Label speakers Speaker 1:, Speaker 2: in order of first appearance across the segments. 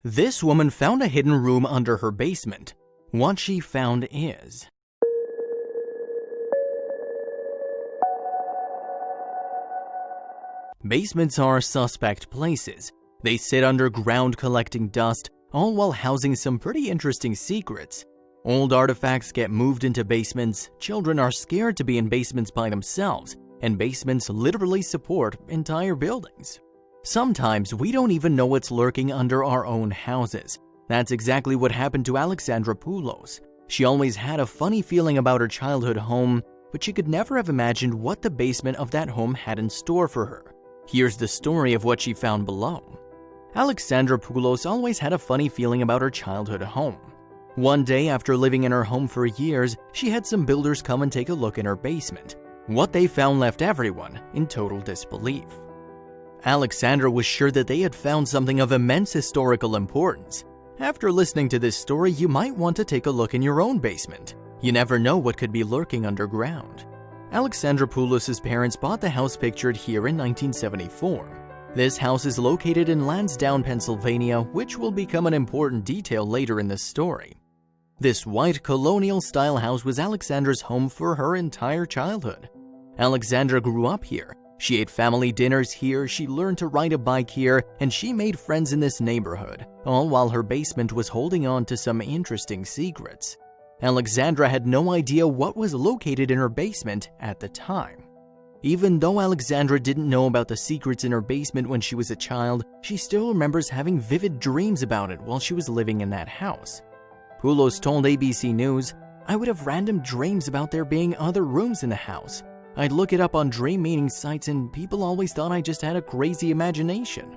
Speaker 1: This woman found a hidden room under her basement. What she found is... Basements are suspect places. They sit underground collecting dust, all while housing some pretty interesting secrets. Old artifacts get moved into basements, children are scared to be in basements by themselves, and basements literally support entire buildings. Sometimes we don't even know what's lurking under our own houses. That's exactly what happened to Alexandra Poulos. She always had a funny feeling about her childhood home, but she could never have imagined what the basement of that home had in store for her. Here's the story of what she found below. Alexandra Poulos always had a funny feeling about her childhood home. One day, after living in her home for years, she had some builders come and take a look in her basement. What they found left everyone in total disbelief. Alexandra was sure that they had found something of immense historical importance. After listening to this story, you might want to take a look in your own basement. You never know what could be lurking underground. Alexandra Poulos' parents bought the house pictured here in 1974. This house is located in Lansdowne, Pennsylvania, which will become an important detail later in this story. This white colonial-style house was Alexandra's home for her entire childhood. Alexandra grew up here. She ate family dinners here, she learned to ride a bike here, and she made friends in this neighborhood, all while her basement was holding on to some interesting secrets. Alexandra had no idea what was located in her basement at the time. Even though Alexandra didn't know about the secrets in her basement when she was a child, she still remembers having vivid dreams about it while she was living in that house. Poulos told ABC News, "I would have random dreams about there being other rooms in the house. I'd look it up on dream meeting sites and people always thought I just had a crazy imagination."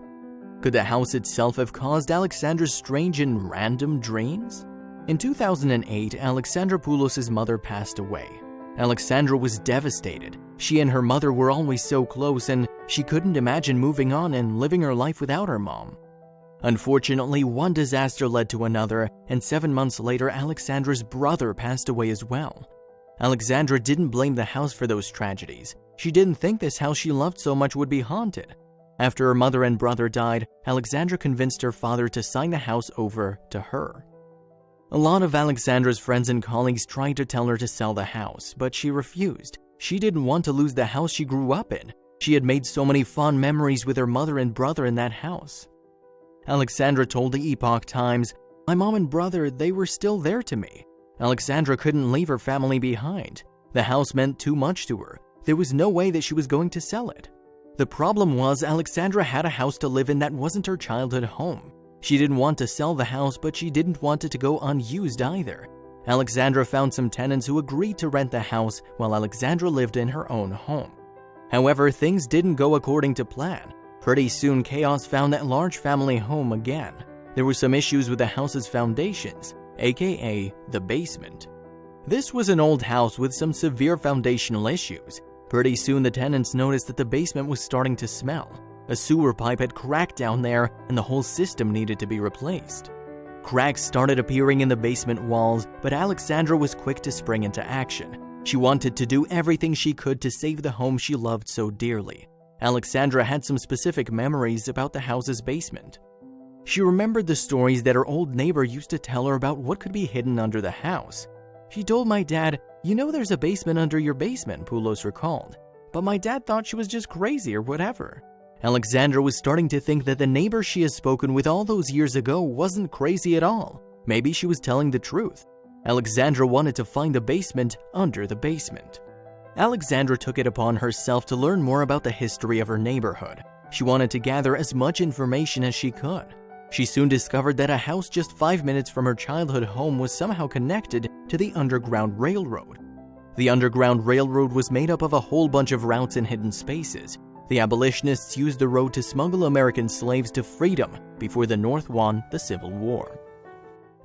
Speaker 1: Could the house itself have caused Alexandra's strange and random dreams? In 2008, Alexandra Poulos' mother passed away. Alexandra was devastated. She and her mother were always so close and she couldn't imagine moving on and living her life without her mom. Unfortunately, one disaster led to another, and 7 months later, Alexandra's brother passed away as well. Alexandra didn't blame the house for those tragedies. She didn't think this house she loved so much would be haunted. After her mother and brother died, Alexandra convinced her father to sign the house over to her. A lot of Alexandra's friends and colleagues tried to tell her to sell the house, but she refused. She didn't want to lose the house she grew up in. She had made so many fond memories with her mother and brother in that house. Alexandra told the Epoch Times, "My mom and brother, they were still there to me. Alexandra couldn't leave her family behind. The house meant too much to her. There was no way that she was going to sell it." The problem was Alexandra had a house to live in that wasn't her childhood home. She didn't want to sell the house, but she didn't want it to go unused either. Alexandra found some tenants who agreed to rent the house while Alexandra lived in her own home. However, things didn't go according to plan. Pretty soon, chaos found that large family home again. There were some issues with the house's foundations, aka the basement. This was an old house with some severe foundational issues. Pretty soon, the tenants noticed that the basement was starting to smell. A sewer pipe had cracked down there, and the whole system needed to be replaced. Cracks started appearing in the basement walls, but Alexandra was quick to spring into action. She wanted to do everything she could to save the home she loved so dearly. Alexandra had some specific memories about the house's basement. She remembered the stories that her old neighbor used to tell her about what could be hidden under the house. "She told my dad, 'You know there's a basement under your basement,'" Poulos recalled. "But my dad thought she was just crazy or whatever." Alexandra was starting to think that the neighbor she had spoken with all those years ago wasn't crazy at all. Maybe she was telling the truth. Alexandra wanted to find the basement under the basement. Alexandra took it upon herself to learn more about the history of her neighborhood. She wanted to gather as much information as she could. She soon discovered that a house just 5 minutes from her childhood home was somehow connected to the Underground Railroad. The Underground Railroad was made up of a whole bunch of routes and hidden spaces. The abolitionists used the road to smuggle American slaves to freedom before the North won the Civil War.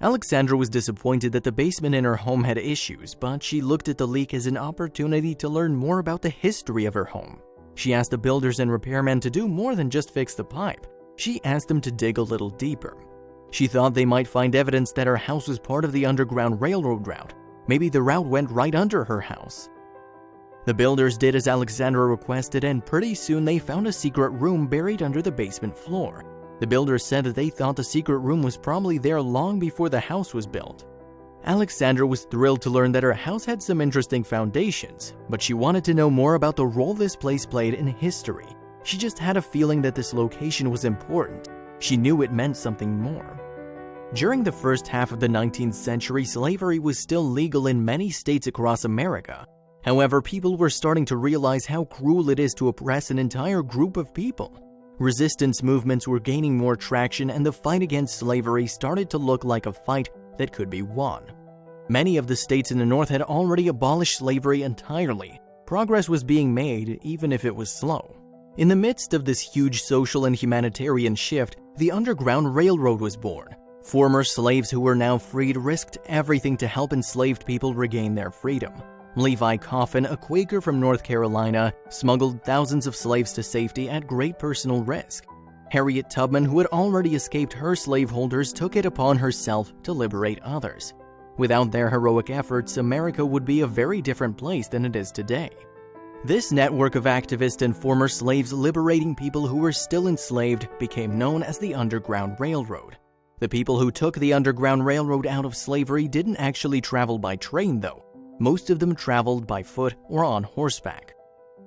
Speaker 1: Alexandra was disappointed that the basement in her home had issues, but she looked at the leak as an opportunity to learn more about the history of her home. She asked the builders and repairmen to do more than just fix the pipe. She asked them to dig a little deeper. She thought they might find evidence that her house was part of the Underground Railroad route. Maybe the route went right under her house. The builders did as Alexandra requested, and pretty soon they found a secret room buried under the basement floor. The builders said that they thought the secret room was probably there long before the house was built. Alexandra was thrilled to learn that her house had some interesting foundations, but she wanted to know more about the role this place played in history. She just had a feeling that this location was important. She knew it meant something more. During the first half of the 19th century, slavery was still legal in many states across America. However, people were starting to realize how cruel it is to oppress an entire group of people. Resistance movements were gaining more traction, and the fight against slavery started to look like a fight that could be won. Many of the states in the North had already abolished slavery entirely. Progress was being made, even if it was slow. In the midst of this huge social and humanitarian shift, the Underground Railroad was born. Former slaves who were now freed risked everything to help enslaved people regain their freedom. Levi Coffin, a Quaker from North Carolina, smuggled thousands of slaves to safety at great personal risk. Harriet Tubman, who had already escaped her slaveholders, took it upon herself to liberate others. Without their heroic efforts, America would be a very different place than it is today. This network of activists and former slaves liberating people who were still enslaved became known as the Underground Railroad. The people who took the Underground Railroad out of slavery didn't actually travel by train, though. Most of them traveled by foot or on horseback.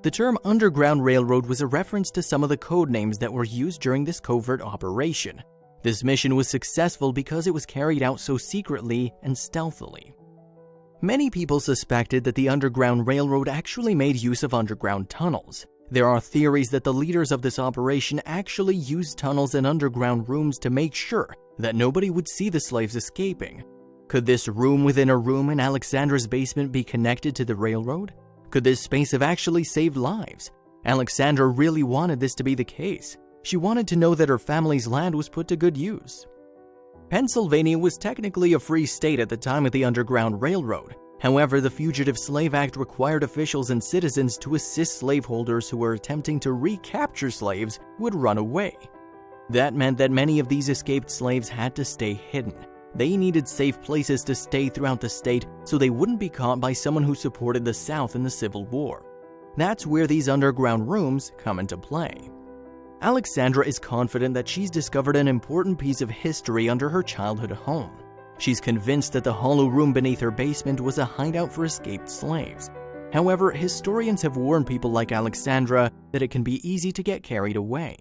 Speaker 1: The term Underground Railroad was a reference to some of the code names that were used during this covert operation. This mission was successful because it was carried out so secretly and stealthily. Many people suspected that the Underground Railroad actually made use of underground tunnels. There are theories that the leaders of this operation actually used tunnels and underground rooms to make sure that nobody would see the slaves escaping. Could this room within a room in Alexandra's basement be connected to the railroad? Could this space have actually saved lives? Alexandra really wanted this to be the case. She wanted to know that her family's land was put to good use. Pennsylvania was technically a free state at the time of the Underground Railroad. However, the Fugitive Slave Act required officials and citizens to assist slaveholders who were attempting to recapture slaves who had run away. That meant that many of these escaped slaves had to stay hidden. They needed safe places to stay throughout the state so they wouldn't be caught by someone who supported the South in the Civil War. That's where these underground rooms come into play. Alexandra is confident that she's discovered an important piece of history under her childhood home. She's convinced that the hollow room beneath her basement was a hideout for escaped slaves. However, historians have warned people like Alexandra that it can be easy to get carried away.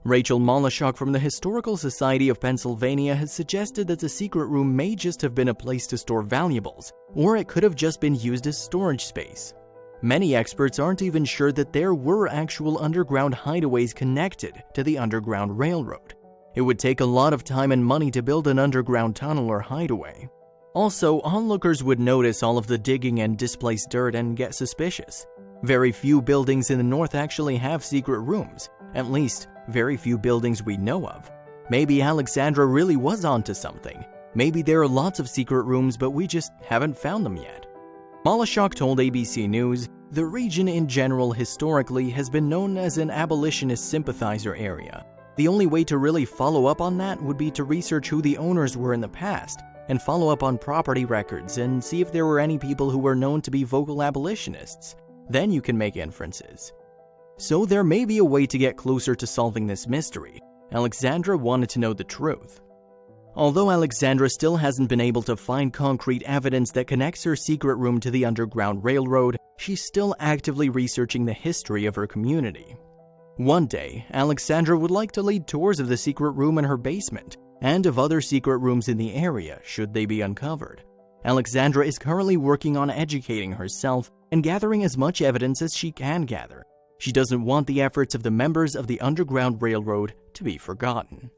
Speaker 1: Rachel Molashok from the Historical Society of Pennsylvania has suggested that the secret room may just have been a place to store valuables, or it could have just been used as storage space. Many experts aren't even sure that there were actual underground hideaways connected to the Underground Railroad. It would take a lot of time and money to build an underground tunnel or hideaway. Also, onlookers would notice all of the digging and displaced dirt and get suspicious. Very few buildings in the North actually have secret rooms, at least very few buildings we know of. Maybe Alexandra really was onto something. Maybe there are lots of secret rooms, but we just haven't found them yet. Molashok told ABC News, "The region in general historically has been known as an abolitionist sympathizer area. The only way to really follow up on that would be to research who the owners were in the past and follow up on property records and see if there were any people who were known to be vocal abolitionists. Then you can make inferences." So there may be a way to get closer to solving this mystery. Alexandra wanted to know the truth. Although Alexandra still hasn't been able to find concrete evidence that connects her secret room to the Underground Railroad, she's still actively researching the history of her community. One day, Alexandra would like to lead tours of the secret room in her basement and of other secret rooms in the area should they be uncovered. Alexandra is currently working on educating herself and gathering as much evidence as she can gather. She doesn't want the efforts of the members of the Underground Railroad to be forgotten.